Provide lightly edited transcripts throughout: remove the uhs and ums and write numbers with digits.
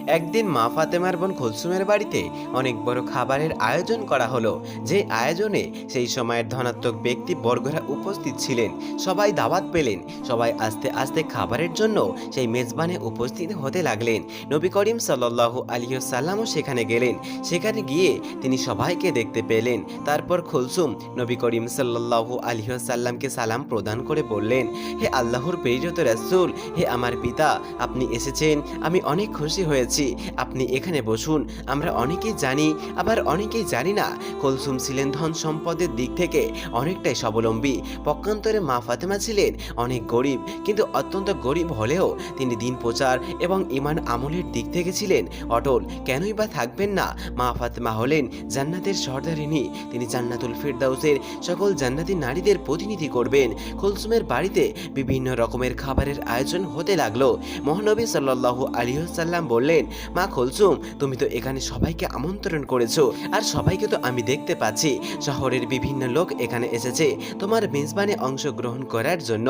একদিন মা ফাতেমার বোন কুলসুমের বাড়িতে অনেক বড় খাবারের আয়োজন করা হলো। যে আয়োজনে সেই সময়ের ধনাত্মক ব্যক্তি বর্গরা উপস্থিত ছিলেন। সবাই দাওয়াত পেলেন। সবাই আস্তে আস্তে খাবারের জন্য সেই মেজবানে উপস্থিত হতে লাগলেন। নবী করিম সাল্লাল্লাহু আলাইহি সাল্লামও সেখানে গেলেন। সেখানে গিয়ে তিনি সবাইকে দেখতে পেলেন। তারপর কুলসুম নবী করিম সাল্লাল্লাহু আলাইহি সাল্লামকে সালাম প্রদান করে বললেন, হে আল্লাহর প্রেরিত রাসূল, হে আমার পিতা, আপনি এসেছেন, আমি অনেক খুশি হয়েছি। আপনি এখানে বসুন। আমরা অনেকেই জানি, আবার অনেকেই জানি না, কুলসুম ছিলেন ধন সম্পদের দিক থেকে অনেকটাই স্বাবলম্বী। পক্ষান্তরে মা ফাতেমা ছিলেন অনেক গরিব, কিন্তু অত্যন্ত গরিব হলেও তিনি দিন প্রচার এবং ঈমান আমলের দিক থেকে ছিলেন অটল। কেনই বা থাকবেন না? মা ফাতেমা হলেন জান্নাতের সর্দারিনী। তিনি জান্নাতুল ফিরদাউসের সকল জান্নাতি নারীদের প্রতিনিধি করবেন। কুলসুমের বাড়িতে বিভিন্ন রকমের খাবারের আয়োজন হতে লাগলো। মহানবী সাল্লাল্লাহু আলাইহি সাল্লাম বললেন, মা কুলসুম, তুমি তো এখানে সবাইকে আমন্ত্রণ করেছো, আর সবাইকে তো আমি দেখতে পাচ্ছি। শহরের বিভিন্ন লোক এখানে এসেছে তোমার মেজবানে অংশগ্রহণ করার জন্য।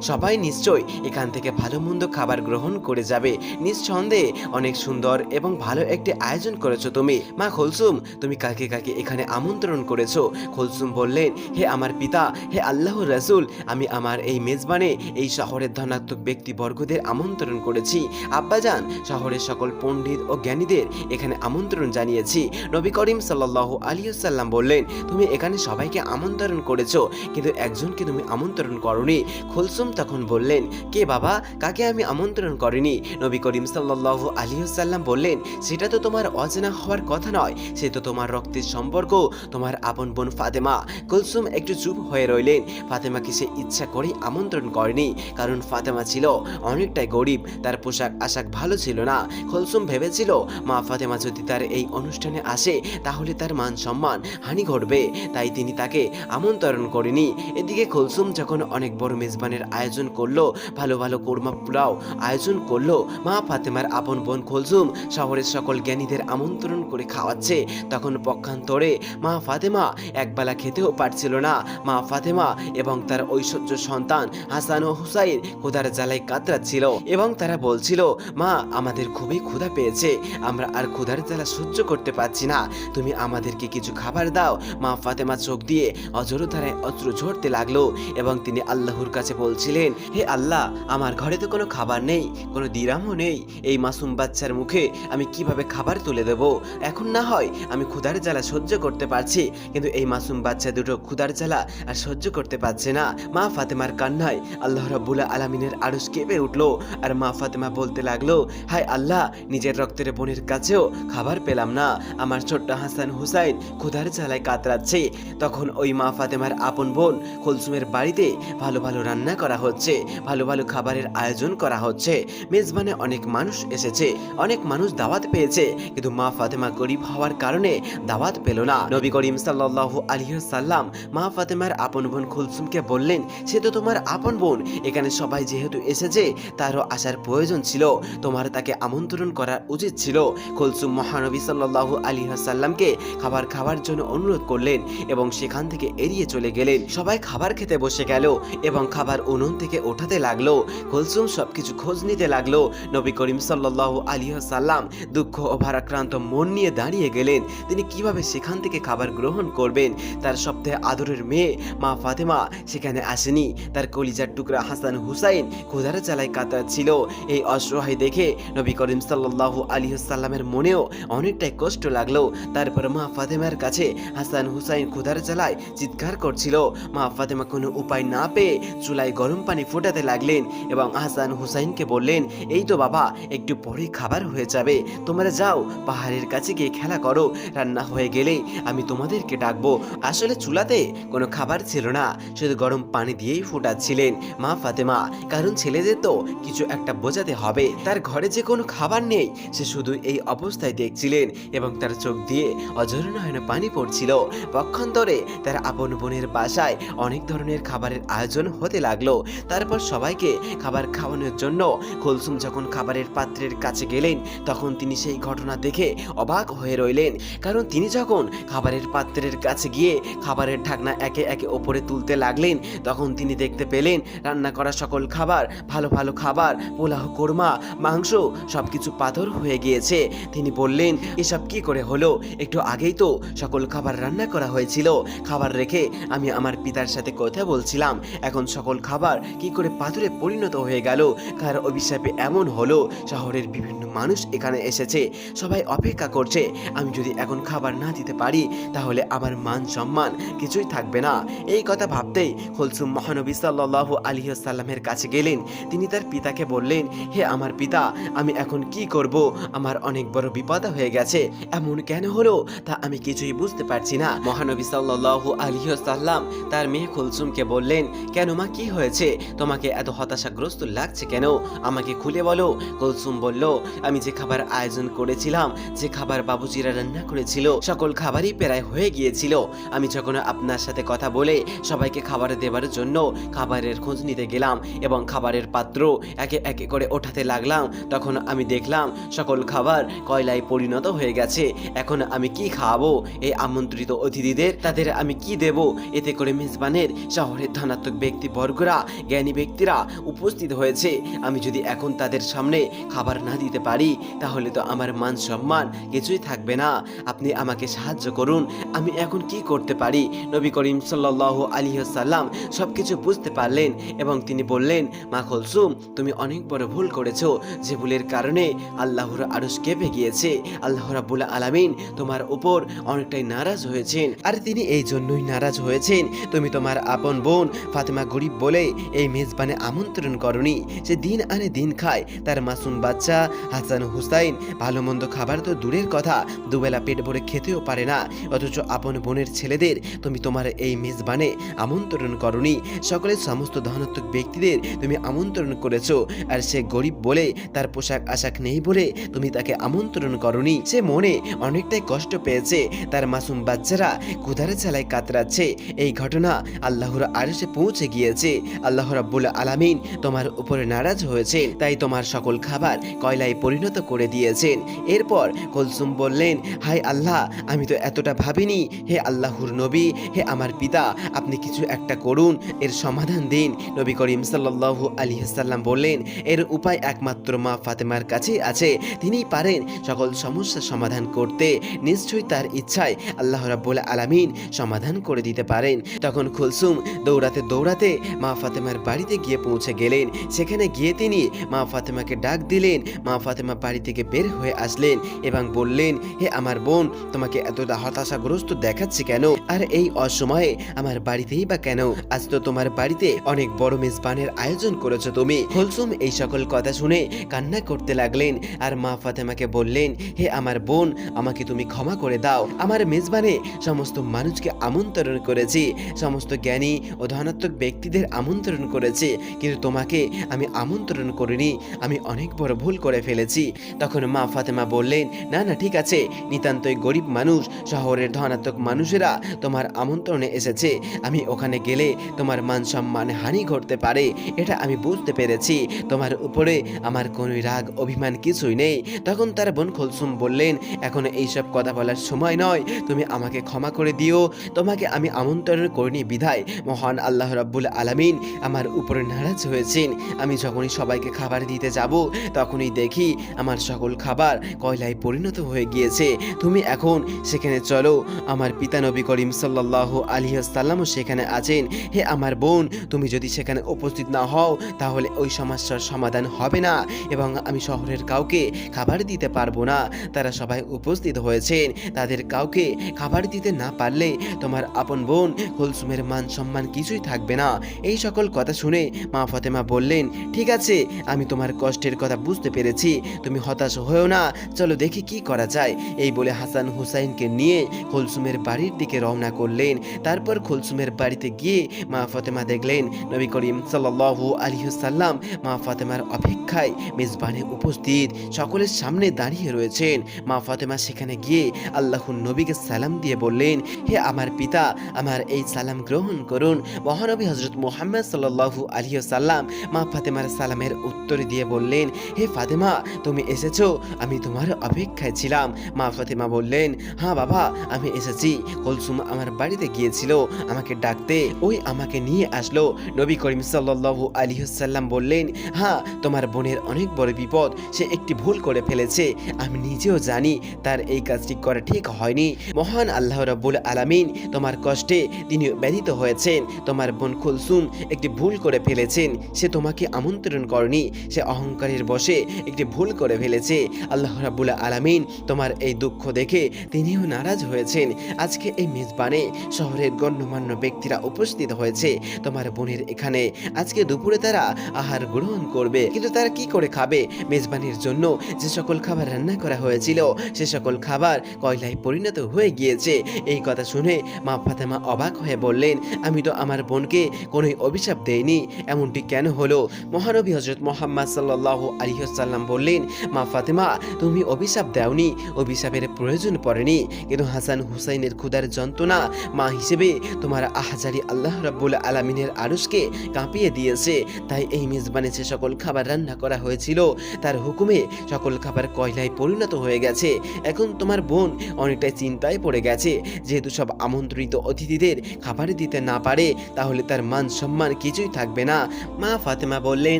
সবাই নিশ্চয়ই এখান থেকে ভালো মন্দ খাবার গ্রহণ করে যাবে। নিঃসন্দেহে অনেক সুন্দর এবং ভালো একটি আয়োজন করেছো তুমি। মা কুলসুম, তুমি কাকে কাকে এখানে আমন্ত্রণ করেছো? কুলসুম বললেন, হে আমার পিতা, হে আল্লাহর রাসূল, আমি আমার এই মেজবানে এই শহরের ধনাত্মক ব্যক্তিবর্গদের আমন্ত্রণ করেছি। আব্বাজান, শহরের সকল পণ্ডিত ও জ্ঞানীদের এখানে আমন্ত্রণ জানিয়েছি। নবী করিম সাল্লাল্লাহু আলাইহি সাল্লাম বললেন, তুমি এখানে সবাইকে আমন্ত্রণ করেছো, কিন্তু একজনকে তুমি আমন্ত্রণ করনি। কুলসুম তখন বললেন, কে বাবা, কাকে আমি আমন্ত্রণ করিনি? নবী করিম সাল্লাল্লাহু আলাইহি সাল্লাম বললেন, সেটা তো তোমার অচেনা হওয়ার কথা নয়, সে তো তোমার রক্তের সম্পর্ক, তোমার আপন বোন ফাতেমা। কুলসুম একটু চুপ হয়ে রইলেন। ফাতেমাকে সে ইচ্ছা করে আমন্ত্রণ করেনি, কারণ ফাতেমা ছিল অনেকটাই গরিব, তার পোশাক আশাক ভালো ছিল না। কুলসুম ভেবেছিল মা ফাতেমা যদি তার এই অনুষ্ঠানে আসে তাহলে তার মান সম্মান হানি ঘটবে, তাই তিনি তাকে আমন্ত্রণ করেনি। এদিকে কুলসুম যখন অনেক বড় মেজবানের আয়োজন করলো, ভালো ভালো কোরমা পোলাও আয়োজন করলো, মা ফাতেমার আপন বোন কুলসুম শহরের সকল জ্ঞানীদের আমন্ত্রণ করে খাওয়াচ্ছে, তখন পক্ষান্তরে মা ফাতেমা একবেলা খেতেও পারছিল না। মা ফাতেমা এবং তার ঐশ্বর্য সন্তান হাসান ও হুসাইন ক্ষুধার জ্বালায় কাতরাচ্ছিল এবং তারা বলছিল, মা, আমাদের খুবই ক্ষুধা পেয়েছে, আমরা আর ক্ষুধার জ্বালা সহ্য করতে পারছি না, তুমি আমাদেরকে কিছু খাবার দাও। মা ফাতেমা চোখ দিয়ে অজরধারায় অশ্রু ঝরতে লাগলো এবং তিনি আল্লাহর কাছে বলছিলেন, হে আল্লাহ, আমার ঘরে তো কোনো খাবার নেই, কোনো দিরামও নেই, এই মাসুম বাচ্চার মুখে আমি কিভাবে খাবার তুলে দেব? এখন না হয় আমি ক্ষুধার জ্বালা সহ্য করতে পারছি, কিন্তু এই মাসুম বাচ্চা দুটো ক্ষুধার জ্বালা আর সহ্য করতে পারছে না। মা ফাতেমার কান্নায় আল্লাহ রাব্বুল আলামিনের আরশ কেঁপে উঠলো, আর মা ফাতেমা বলতে লাগলো, হায় আল্লাহ, নিজের রক্তের বোনের কাছেও খাবার পেলাম না, আমার ছোট্ট হাসান হুসাইন ক্ষুধার জ্বালায় কাতরাচ্ছে। তখন ওই মা ফাতেমার আপন বোন কুলসুমের বাড়িতে ভালো ভালো রান্না করা হচ্ছে, ভালো ভালো খাবারের আয়োজন করা হচ্ছে। মেজবানে অনেক মানুষ এসেছে, অনেক মানুষ দাওয়াত পেয়েছে, কিন্তু মা ফাতেমা গরিব হওয়ার কারণে দাওয়াত পেল না। নবী করিম সাল্লাল্লাহু আলাইহি সাল্লাম মা ফাতেমার আপন বোন কুলসুমকে বললেন, সে তো তোমার আপন বোন, এখানে সবাই যেহেতু এসেছে তারও আসার প্রয়োজন ছিল, তোমার তাকে আমন্ত্রণ করা উচিত ছিল। কুলসুম মহানবী সাল্লাল্লাহু আলাইহি সাল্লামকে খাবার খাওয়ার জন্য অনুরোধ করলেন এবং সেখান থেকে এড়িয়ে চলে গেলেন। সবাই খাবার খেতে বসে গেল এবং খাবার উনুন থেকে ওঠাতে লাগলো। কুলসুম সবকিছু খোঁজ নিতে লাগলো। নবী করিম সাল্লাল্লাহু আলাইহি সাল্লাম দুঃখ ও ভারাক্রান্ত মন নিয়ে দাঁড়িয়ে গেলেন। তিনি কিভাবে সেখান থেকে খাবার গ্রহণ করবেন? তার সবথেকে আদরের মেয়ে মা ফাতেমা সেখানে আসেনি, তার কলিজার টুকরা হাসান হুসাইন ক্ষুধার জ্বালায় কাতরাচ্ছিল। এই অসহায় দেখে নবী করিম সাল্লাল্লাহু আলাইহি সাল্লামের মনেও অনেকটাই কষ্ট লাগলো। তারপর মা ফাতেমার কাছে হাসান হুসাইন ক্ষুধার জ্বালায় চিৎকার করছিল। মা ফাতেমা কোনো উপায় না পেয়ে চুলায় গরম পানি ফোটাতে লাগলেন এবং হাসান হুসাইনকে বললেন, এই তো বাবা, একটু পরে খাবার হয়ে যাবে, তোমরা যাও পাহাড়ের কাছে গিয়ে খেলা করো, রান্না হয়ে গেলেই আমি তোমাদেরকে ডাকবো। আসলে চুলাতে কোনো খাবার ছিল না, শুধু গরম পানি দিয়েই ফোটাচ্ছিলেন মা ফাতেমা, কারণ ছেলেদের তো কিছু একটা বোঝাতে হবে। তার ঘরে যে কোনো খাবার নেই, সে শুধু এই অবস্থায় দেখছিলেন এবং তার চোখ দিয়ে অঝর নয়নে পানি পড়ছিল। পক্ষান্তরে তার আপন বোনের বাসায় অনেক ধরনের খাবারের আয়োজন হতে লাগলো। তারপর সবাইকে খাবার খাওয়ানোর জন্য কুলসুম যখন খাবারের পাত্রের কাছে গেলেন, তখন তিনি সেই ঘটনা দেখে অবাক হয়ে রইলেন, কারণ তিনি যখন খাবারের পাত্রের কাছে গিয়ে খাবারের ঢাকনা একে একে ওপরে তুলতে লাগলেন, তখন তিনি দেখতে পেলেন রান্না করা সকল খাবার, ভালো ভালো খাবার, পোলাও, কোরমা, মাংস সবকিছু পাথর হয়ে গিয়েছে। তিনি বললেন, এসব কি করে হলো? একটু আগেই তো সকল খাবার রান্না করা হয়েছিল, খাবার রেখে আমি আমার পিতার সাথে কথা বলছিলাম, এখন সকল খাবার কি করে পাথরে পরিণত হয়ে গেল? কার অভিশাপে এমন হলো? শহরের বিভিন্ন মানুষ এখানে এসেছে, সবাই অপেক্ষা করছে। আমি যদি এখন খাবার না দিতে পারি তাহলে আমার মান সম্মান কিছুই থাকবে না। এই কথা ভাবতেই কুলসুম মহানবী সাল্লাল্লাহু আলাইহি ওয়াসাল্লামের কাছে গেলেন। তিনি তার পিতাকে বললেন, হে আমার পিতা, আমি এখন কি করব? আমার অনেক বড় বিপদ হয়ে গেছে, এমন কেন হলো তা আমি কিছুই বুঝতে পারছি না। মহানবী সাল্লাল্লাহু আলাইহি ওয়াসাল্লাম তার মেয়ে কুলসুমকে বললেন, কেন মা, কি হয়েছে? তোমাকে এত হতাশাগ্রস্ত লাগছে কেন? আমাকে খুলে বলো। কুলসুম বলল, আমি যে খাবার আয়োজন করেছিলাম, যে খাবার বাবুজিরা রান্না করেছিল, সকল খাবারই প্রায় হয়ে গিয়েছিল। আমি যখন আপনার সাথে কথা বলে সবাইকে খাবার দেবার জন্য খাবারের খোঁজ নিতে গেলাম এবং খাবারের পাত্র একে একে করে ওঠাতে লাগলাম, তখন আমি দেখলাম সকল খাবার কয়লায় পরিণত হয়ে গেছে। এখন আমি কি খাওয়াবো এই আমন্ত্রিত অতিথিদের? তাদের আমি কি দেব? এতে করে মেজবানের শহরের ধনাত্মক ব্যক্তিবর্গরা, জ্ঞানী ব্যক্তিরা উপস্থিত হয়েছে। আমি যদি এখন তাদের সামনে খাবার না দিতে পারি তাহলে তো আমার মান সম্মান কিছুই থাকবে না। আপনি আমাকে সাহায্য করুন, আমি এখন কি করতে পারি? নবী করিম সাল্লাল্লাহু আলাইহি ওয়াসাল্লাম সবকিছু বুঝতে পারলেন এবং তিনি বললেন, মা কুলসুম, তুমি অনেক বড় ভুল করেছো, যে ভুলের কারণে আল্লাহর আরশ কেঁপে গিয়েছে। আল্লাহ রাব্বুল আলামিন তোমার উপর অনেকটাই নারাজ হয়েছেন। আর তিনি এই জন্যই নারাজ হয়েছেন, তুমি তোমার আপন বোন ফাতেমা গরিব বলে এই মেজবানে আমন্ত্রণ করনি। সে দিন আনে দিন খায়, তার মাসুম বাচ্চা হাসান হুসাইন ভালো মন্দ খাবার তো দূরের কথা, দুবেলা পেট ভরে খেতেও পারে না। অথচ আপন বোনের ছেলেদের তুমি তোমার এই মেজবানে আমন্ত্রণ করনি। সকলের সমস্ত ধনাত্মক ব্যক্তিদের তুমি আমন্ত্রণ করেছো, আর সে গরিব বলে, তার পোশাক আশাক নেই বলে তুমি তাকে আমন্ত্রণ করনি। সে মনে অনেকটাই কষ্ট পেয়েছে, তার মাসুম বাচ্চারা ক্ষুধার জ্বালায় কাতরাচ্ছে। এই ঘটনা আল্লাহর আরশে পৌঁছে গিয়েছে। আল্লাহ রাব্বুল আলামিন তোমার উপরে নারাজ হয়েছেন, তাই তোমার সকল খাবার কয়লায় পরিণত করে দিয়েছেন। এরপর কুলসুম বললেন, হায় আল্লাহ, আমি তো এতটা ভাবিনি। হে আল্লাহর নবী, হে আমার পিতা, আপনি কিছু একটা করুন, এর সমাধান দিন। নবী করিম সাল্লাল্লাহু আলাইহি ওয়াসাল্লাম বললেন, এর উপায় একমাত্র মা ফাতেমার কাছেই আছে, তিনিই পারেন সকল সমস্যার সমাধান করতে। নিশ্চয়ই তার ইচ্ছায় আল্লাহ রাব্বুল আলামিন সমাধান করে দিতে পারেন। তখন কুলসুম দৌড়াতে দৌড়াতে মা ফাতেমার বাড়িতে গিয়ে পৌঁছে গেলেন। সেখানে গিয়ে তিনি মা ফাতেমাকে ডাক দিলেন। মা ফাতেমা বাড়ি থেকে বের হয়ে আসলেন এবং বললেন, হে আমার বোন, তোমাকে এতটা হতাশাগ্রস্ত দেখাচ্ছে কেন? আর এই অসময়ে আমার বাড়িতেই বা কেন? আজ তো তোমার বাড়িতে অনেক বড় মেজবানের আয়োজন করেছো তুমি। কুলসুম এই সকল কথা শুনে কান্না করতে লাগলেন আর মা ফাতেমাকে বললেন, হে আমার বোন, আমাকে তুমি ক্ষমা করে দাও। আমার মেজবানে সমস্ত মানুষকে আমন্ত্রণ করেছি, সমস্ত জ্ঞানী ও ধনাত্মক ব্যক্তিদের আমন্ত্রণ করেছি, কিন্তু তোমাকে আমি আমন্ত্রণ করিনি। আমি অনেক বড় ভুল করে ফেলেছি। তখন মা ফাতেমা বললেন, না না, ঠিক আছে, নিতান্তই গরিব মানুষ, শহরের ধনাত্মক মানুষেরা তোমার আমন্ত্রণে এসেছে। আমি ওখানে গেলে তোমার মান সম্মান হানি ঘটতে পারে, এটা আমি বুঝতে পেরেছি। তোমার উপরে আমার কোনো রাগ অভিমান কিছুই নেই। তখন তার বোন কুলসুম বললেন, এখন এইসব কথা বলার সময় নয়, তুমি আমাকে ক্ষমা করে দিও। তোমাকে আমি আমন্ত্রণ করিনি বিধায় মহান আল্লাহ রাব্বুল আলামিন আমার উপরে নারাজ হয়েছেন। আমি যখনই সবাইকে খাবার দিতে যাব তখনই দেখি আমার সকল খাবার কয়লায় পরিণত হয়ে গিয়েছে। তুমি এখন সেখানে চলো, আমার পিতা নবী করিম সাল্লাল্লাহু আলাইহি ওয়াসাল্লামও সেখানে আছেন। হে আমার বোন, তুমি যদি সেখানে উপস্থিত না হও তাহলে ওই সমস্যার সমাধান হবে না এবং আমি শহরের কাউকে খাবার দিতে পারবো না। তারা সবাই উপস্থিত হয়েছেন, তাদের কাউকে খাবার দিতে না পারলে তোমার আপন বোন কুলসুমের মান সম্মান কিছুই থাকবে না। এই সকল কথা শুনে মা ফাতেমা বললেন, ঠিক আছে, আমি তোমার কষ্টের কথা বুঝতে পেরেছি, তুমি হতাশ হয়েও না, চলো দেখি কি করা যায়। এই বলে হাসান হুসাইনকে নিয়ে কুলসুমের বাড়ির দিকে রওনা করলেন। তারপর কুলসুমের বাড়িতে গিয়ে মা ফাতেমা দেখলেন নবী করিম সাল্লাল্লাহু আলাইহি ওয়াসাল্লাম মা ফাতেমার অপেক্ষায় মেজবানে উপস্থিত, সকলের সামনে দাঁড়িয়ে রয়েছেন। মা ফাতেমা সেখানে গিয়ে আল্লাহর নবীকে সালাম দিয়ে বললেন, হে আমার পিতা, আমার এই সালাম গ্রহণ করুন। মহানবী হযরত মুহাম্মদ সাল্লাল্লাহু আলাইহি ওয়াসাল্লাম মা ফাতেমার সালামের উত্তর দিয়ে বললেন, হে ফাতেমা, তুমি এসেছো, আমি তোমার অপেক্ষায় ছিলাম। মা ফাতেমা বললেন, হ্যাঁ বাবা, আমি এসেছি। কুলসুম আমার বাড়িতে গিয়েছিল আমাকে ডাকতে, ওই আমাকে নিয়ে আসলো। নবী করিম সাল্লাল্লাহু আলাইহি ওয়াসাল্লাম বললেন, হ্যাঁ, তোমার বোনের অনেক বড় বিপদ, সে একটি ভুল করে ফেলেছে, আমি নিজেও জানি তার এই কাজটি করা ঠিক হয়নি। মহান আল্লাহ রাব্বুল আলামিন তোমার কষ্টে তিনি ব্যথিত হয়েছেন। তোমার বোন কুলসুম একটি ভুল করে ফেলেছেন, সে তোমাকে আমন্ত্রণ করেনি, সে অহংকারের বশে একটি ভুল করে ফেলেছে। আল্লাহ রাব্বুল আলামিন তোমার এই দুঃখ দেখে তিনিও নারাজ হয়েছেন। আজকে এই মেজবানে শহরের গণ্যমান্য ব্যক্তিরা উপস্থিত হয়েছে তোমার বোনের এখানে। আজকে দুপুরে তারা আহার গ্রহণ করবে, কিন্তু তারা কি করে খাবে? মেজবানির জন্য যে সকল খাবার রান্না করা হয়েছিল সে সকল খাবার কয়লায় পরিণত হয়ে গিয়েছে। এই কথা শুনে মা ফাতেমা অবাক হয়ে বললেন, আমি তো আমার বোনকে কোনো অভিশাপ দেইনি, এমনটি কেন হলো? মহানবী হযরত মুহাম্মদ সাল্লাল্লাহু আলাইহি ওয়াসাল্লাম বললেন, মা ফাতেমা তুমি অভিশাপ দাওনি, অভিশাপের প্রয়োজন পড়েনি, কিন্তু হাসান হুসাইনের ক্ষুধার যন্ত্রণা মা হিসেবে তোমার আহজারি আল্লাহ রাব্বুল আলামিনের আরশকে কাঁপিয়ে দিয়েছে। তাই এই মেজবানে যে সকল খাবার রান্না করা হয়েছিল তার হুকুমে সকল খাবার কয়লায় পরিণত হয়ে গেছে। এখন তোমার বোন অনেকটাই চিন্তায় পড়ে গেছে, যেহেতু সব আমন্ত্রিত অতিথিদের খাবার দিতে না পারে তাহলে তার মান সম্মান কিছুই থাকবে না। মা ফাতেমা বললেন,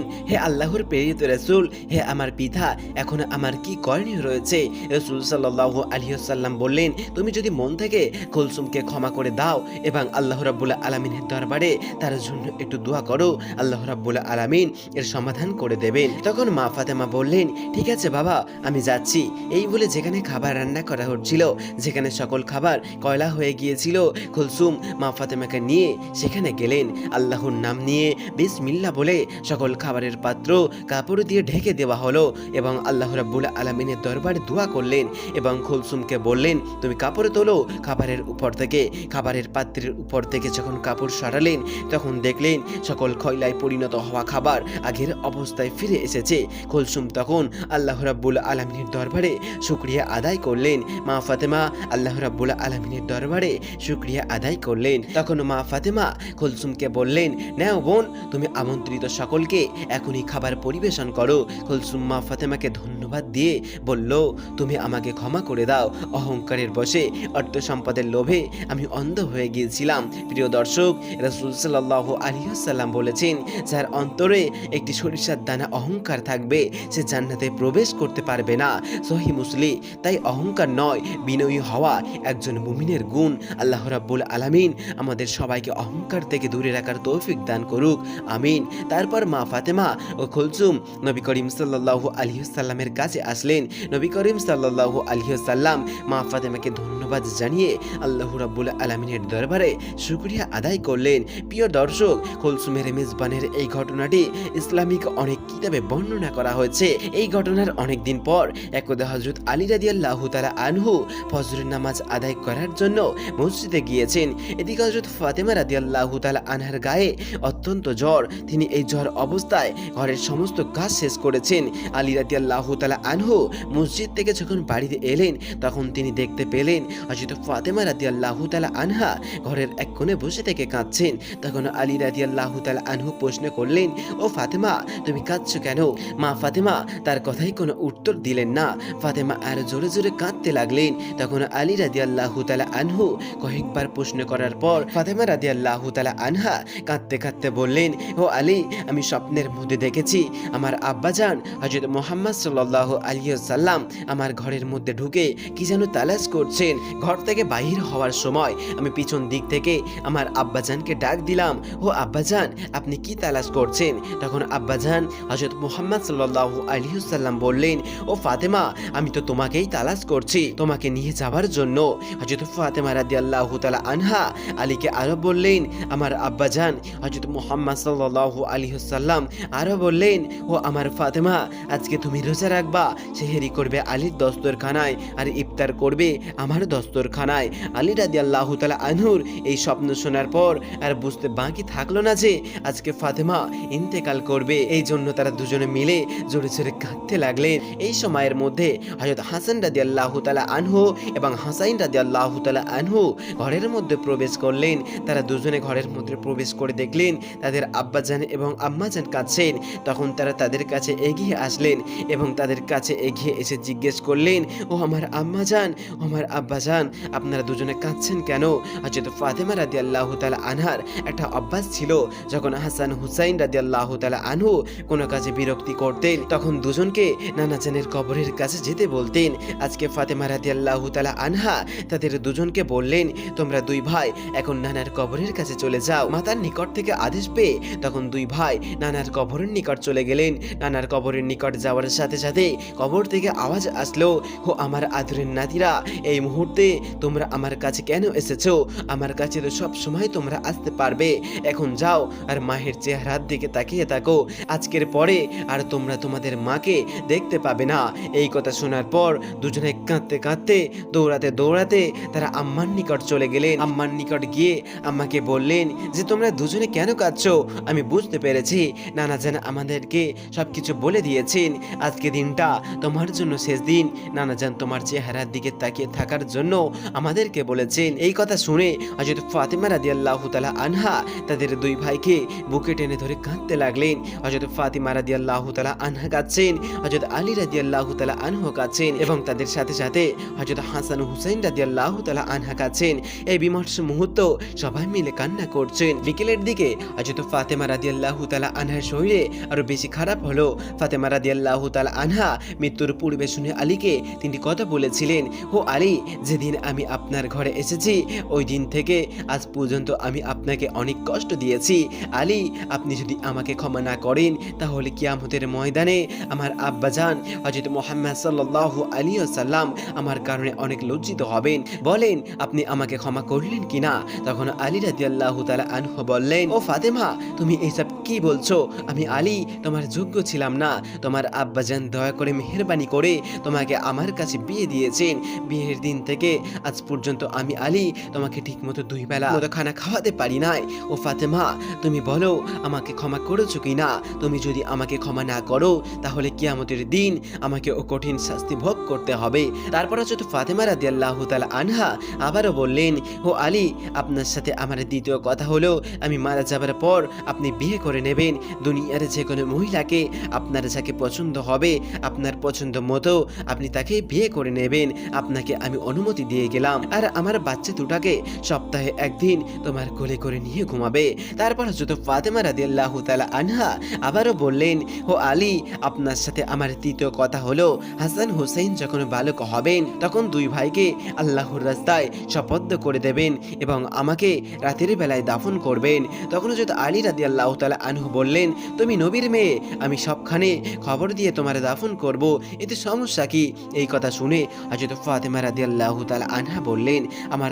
হে আল্লাহর প্রেরিত রাসূল, হে আমার পিতা, এখন আমার কি করণীয় রয়েছে? রাসূল সাল্লাল্লাহু আলাইহি ওয়াসাল্লাম বললেন, তুমি যদি মন থেকে কুলসুমকে ক্ষমা করে দাও এবং আল্লাহ রাব্বুল আলামিনের দরবারে তার জন্য একটু দোয়া করো, আল্লাহ রাব্বুল আলামিন এর সমাধান করে দেবেন। তখন মা ফাতেমা বললেন, ঠিক আছে বাবা, আমি যাচ্ছি। এই বলে যেখানে খাবার রান্না করা হচ্ছিল, যেখানে সকল খাবার কয়লা হয়ে গিয়েছিল, কুলসুম মা ফাতেমাকে নিয়ে সেখানে গেলেন। আল্লাহর নাম নিয়ে বিসমিল্লাহ বলে সকল খাবারের পাত্র কাপড় দিয়ে ঢেকে দেওয়া হলো এবং আল্লাহ রাব্বুল আলামিনের দরবারে দোয়া করলেন এবং কুলসুমকে বললেন, তুমি কাপড় তোলো। খাবারের উপর থেকে, খাবারের পাত্রের উপর থেকে যখন কাপড় সরালেন তখন দেখলেন সকল কয়লায় পরিণত হওয়া খাবার আগের অবস্থায় ফিরে এসেছে। কুলসুম তখন আল্লাহ রাব্বুল আলামিনের দরবারে শুকরিয়া আদায় করলেন। মা ফাতেমা আল্লাহ রাব্বুল আলামিনের দরবারে শুকরিয়া আদায় করলেন। তখন মা ফাতেমা কুলসুমকে বললেন, নাও বোন, তুমি আমন্ত্রিত সকলকে এখনই খাবার পরিবেশন করো। কুলসুম মা ফাতেমাকে ধন্যবাদ দিয়ে বলল, তুমি আমাকে ক্ষমা করে দাও, অহংকারের বশে, অর্থ সম্পদের লোভে আমি অন্ধ হয়ে গিয়েছিলাম। প্রিয় দর্শক, রাসূল সাল্লাল্লাহু আলাইহি ওয়াসাল্লাম বলেছেন, যার অন্তরে একটি সরিষার দানা অহংকার থাকবে সে জান্নাতে প্রবেশ করতে পারবে না। সহিহ মুসলিম। তাই অহংকার নয়, বিনয়ী হওয়া একজন মুমিনের গুণ। আল্লাহ রাব্বুল আলামিন আমাদের সবাইকে অহংকার থেকে দূরে রাখার তৌফিক দান করুক, আমিন। তারপর মা ফাতেমা ও কুলসুম নবী করিম সাল্লাল্লাহু আলাইহি ওয়াসাল্লামের কাছে আসলেন। নবী করিম সাল্লাল্লাহু আলাইহি ওয়াসাল্লাম মা ফাতেমাকে ধন্যবাদ জানিয়ে আল্লাহ রাব্বুল আলামিনের দরবারে শুকরিয়া আদায় করলেন। প্রিয় দর্শক, কুলসুমের মেজবানের এই ঘটনাটি ইসলামিক অনেক কিতাবে বর্ণনা করা হয়েছে। এই ঘটনার অনেক দিন পর একদা হযরত আলী রাদিয়াল্লাহু তাআলা আনহু ফজরের নামাজ আদায় করার জন্য মসজিদে গিয়েছেন। এদিকে হযরত ফাতেমা রাদিয়াল্লাহু তাআলা আনহার গায়ে অত্যন্ত জ্বর। তিনি এই জ্বর অবস্থায় ঘরের সমস্ত কাজ শেষ করেছেন। আলী রাদিয়াল্লাহু তাআলা আনহু মসজিদ থেকে যখন বাড়িতে এলেন তখন তিনি দেখতে পেলেন হযরত ফাতেমা রাদিয়াল্লাহু তাআলা আনহা ঘরের এক কোণে বসে থেকে কাঁদছেন। তখন আলী রাদিয়াল্লাহু তাআলা আনহু প্রশ্ন করলেন, ও ফাতেমা, তুমি কাঁদছো কেন? মা ফাতেমা তার কথাই কোনো উত্তর দিলেন না। ফাতেমা আর জোরে জোরে কাঁদতে লাগলেন। তখন আলী রাদিয়াল্লাহু তাআলা আনহু কয়েকবার প্রশ্ন করার পর ফাতেমা রাদিয়াল্লাহু তাআলা আনহা কাঁদতে কাঁদতে বললেন, ও আলী, আমি স্বপ্নের মধ্যে দেখেছি আমার আব্বাজান হযরত মুহাম্মদ সাল্লাল্লাহু আলাইহি ওয়াসাল্লাম আমার ঘরের মধ্যে ঢুকে কি যেন তালাশ করছেন। ঘর থেকে বাহির হওয়ার সময় আমি পিছন দিক থেকে আমার আব্বাজানকে ডাক দিলাম, ও আব্বাজান, আপনি কি তালাশ করছেন? তখন আব্বাজান হযরত মুহাম্মদ সাল্লাল্লাহু আলাইহি ওয়াসাল্লাম বললেন, ও ফাতেমা, আমি তো তোমাকেই তালাশ করছি, তোমাকে নিয়ে যাওয়ার জন্য। হযরত ফাতেমা রাদিয়াল্লাহু তাআলা আনহা আলীকে আরো বললেন, আমার আব্বাজান হযরত মুহাম্মদ সাল্লাল্লাহু আলাইহি ওয়াসাল্লাম আরো বললেন, ও আমার ফাতেমা, আজকে তুমি রোজা রাখবা, সেহরি করবে আলীর দস্তরখানায় আর ইফতার করবে আমার দস্তরখানায়। আলী রাদিয়াল্লাহু তাআলা আনহুর এই স্বপ্ন শোনার পর আর বুঝতে বাকি থাকলো না যে আজকে ফাতেমা ইন্তেকাল করবে। এই জন্য তারা দুজনে মিলে জোরে জোরে কাঁদতে লাগলেন। এই সময়ের মধ্যে হযরত হাসান রাদিয়াল্লাহু তাআলা আনহু এবং হাসাইন রাদিয়াল্লাহু তাআলা আনহু ঘরের মধ্যে প্রবেশ করলেন। তারা দুজনে ঘরের মধ্যে প্রবেশ করে দেখলেন তাদের আব্বাজান এবং আম্মাজান কাঁদছেন। তখন তারা তাদের কাছে এগিয়ে আসলেন এবং তাদের কাছে এগিয়ে এসে জিজ্ঞেস করলেন, ও আমার আম্মাজান, ও আমার আব্বাজান, আপনারা দুজনে কাঁদছেন কেন? হযরত ফাতেমা রাদিয়াল্লাহু তাআলা আনহার একটা অভ্যাস ছিল, যখন হাসান হুসাইন রাদিয়াল্লাহু তাআলা আনহু কোনো কাজে বিরক্তি করতেন তখন দুজন দুজনকে নানা জানের কবরের কাছে যেতে বলতেন। আজকে ফাতেমা রাদিয়াল্লাহু তাআলা আনহা তাদের দুজনকে বললেন, তোমরা দুই ভাই এখন নানার কবরের কাছে চলে যাও। মাতার নিকট থেকে আদেশ পেয়ে তখন দুই ভাই নানার কবরের নিকট চলে গেলেন। নানার কবরের নিকট যাওয়ার সাথে সাথে কবর থেকে আওয়াজ আসলো, ও আমার আদরের নাতিরা, এই মুহূর্তে তোমরা আমার কাছে কেন এসেছো? আমার কাছে তো সব সময় তোমরা আসতে পারবে। এখন যাও আর মায়ের চেহারার দিকে তাকিয়ে থাকো। আজকের পরে আর তোমরা তোমাদের মাকে দেখতে পাবে না। এই কথা শোনার পর দুজনে কাঁদতে কাঁদতে দৌড়াতে দৌড়াতে তারা আম্মার নিকট চলে গেলেন। আম্মার নিকট গিয়ে আম্মাকে বললেন যে তোমরা দুজনে কেন কাঁদছো? আমি বুঝতে পেরেছি, নানা জান আমাদেরকে সবকিছু বলে দিয়েছেন। আজকে দিনটা তোমার জন্য শেষ দিন। নানা জান তোমার চেহারার দিকে তাকিয়ে থাকার জন্য আমাদেরকে বলেছেন। এই কথা শুনে হযরত ফাতেমা রাদিয়াল্লাহু তাআলা আনহা তাদের দুই ভাইকে বুকে টেনে ধরে কাঁদতে লাগলেন। হযরত ফাতেমা রাদিয়াল্লাহু তাআলা আনহা কাঁদছেন, হযরত আলী রাদিয়াল্লাহু তাআলা আনহু কাঁদছেন এবং তাদের সাথে সাথে হযরত হাসান ও হুসাইন রাদিয়াল্লাহু তাআলা আনহা কাঁদছেন। এই বিমর্ষ মুহূর্ত সবাই মিলে কান্না করছেন। বিকেলের দিকে হযরত ফাতেমা রাদিয়াল্লাহু তাআলা আনহার শরীরে আরো বেশি খারাপ হলো। ফাতেমা রাদিয়াল্লাহু তাআলা আনহা মৃত্যুর পূর্বে শুনে আলীকে তিনটি কথা বলেছিলেন, ও আলী, যেদিন আমি আপনার ঘরে এসেছি ওই দিন থেকে আজ পর্যন্ত আমি আপনাকে অনেক কষ্ট দিয়েছি। আলী, আপনি যদি আমাকে ক্ষমা না করেন তাহলে কিয়ামতের ময়দানে আমার আব্বাজান হযরত মুহাম্মদ সাল্লাল্লাহু আলাইহি ওয়াসাল্লাম আমার কারণে অনেক লজ্জিত হবেন। বলেন আপনি আমাকে ক্ষমা করলেন কিনা? তখন আলী রাদিয়াল্লাহু তাআলা আনহু বললেন, ও ফাতেমা, তুমি এইসব কি বলছো? আমি আলী তোমার যোগ্য ছিলাম না। তোমার আব্বাজান দয়া করে মেহেরবানি করে তোমাকে আমার কাছে বিয়ে দিয়েছেন। বিয়ের দিন থেকে আজ পর্যন্ত আমি আলী তোমাকে ঠিকমতো দুই বেলা মতো খানা খাওয়াতে পারি নাই। ও ফাতেমা, তুমি বলো আমাকে ক্ষমা করেছো কিনা? তুমি যদি আমাকে ক্ষমা না করো তাহলে কিয়ামতের দিন আমাকে ও কঠিন শাস্তি ভোগ করতে হবে। তারপর হযরত ফাতেমা রাদিয়াল্লাহু তাআলা আনহা আবারও বললেন, ও আলী, আপনার সাথে আমার দ্বিতীয় কথা হলো, আমি মারা যাবার পর আপনি বিয়ে করে নেবেন দুনিয়ার যে কোনো মহিলাকে। আপনার যাকে পছন্দ হবে আপনার পছন্দ মতো আপনি তাকে বিয়ে করে নেবেন। আপনাকে আমি অনুমতি দিয়ে গেলাম। আর আমার বাচ্চা দুটাকে সপ্তাহে একদিন তোমার কোলে করে নিয়ে ঘুমাবে। তারপর হযরত ফাতেমা রাদিয়াল্লাহু তাআলা আনহা আবারও বললেন, ও আলী, আপনার সাথে আমার তৃতীয় কথা হলো, হাসান হুসাইন যখন বালক হবেন তখন দুই ভাইকে আল্লাহর রাস্তায় শপথ করে দেবেন এবং আমাকে রাতের বেলায় দাফন করবেন। তখন হযরত আলী রাদিয়াল্লাহু তাআলা আনহু বললেন, তুমি নবীর মেয়ে, আমি সবখানে খবর দিয়ে তোমার দাফন করব, এতে সমস্যা কি? এই কথা শুনে হযরত ফাতেমা রাদিয়াল্লাহু তাআলা আনহা বললেন, আমার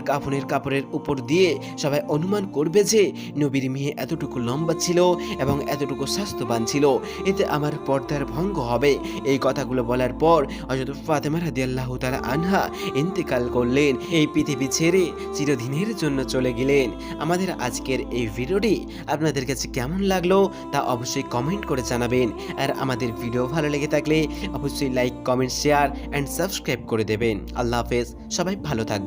কাপড়ের উপর দিয়ে সবাই অনুমান করবে যে নবীর মেয়ে এতটুকু লম্বা ছিল এবং এতটুকু স্বাস্থ্যবান ছিল, এতে আমার পর্দার ভঙ্গ হবে। এই কথাগুলো বলার পর হযরত ফাতেমা রাদিয়াল্লাহু তাআলা আনহা ইন্তেকাল করলেন। এই পৃথিবী ছেড়ে চিরদিনের জন্য চলে গেলেন। আমাদের আজকের এই ভিডিওটি আপনাদের কাছে কেমন লাগলো তা অবশ্যই কমেন্ট করে জানাবেন। আর আমাদের ভিডিও ভালো লেগে থাকলে অবশ্যই like, comment, share and subscribe করে দেবেন। আল্লাহ হাফেজ, সবাই ভালো থাকবেন।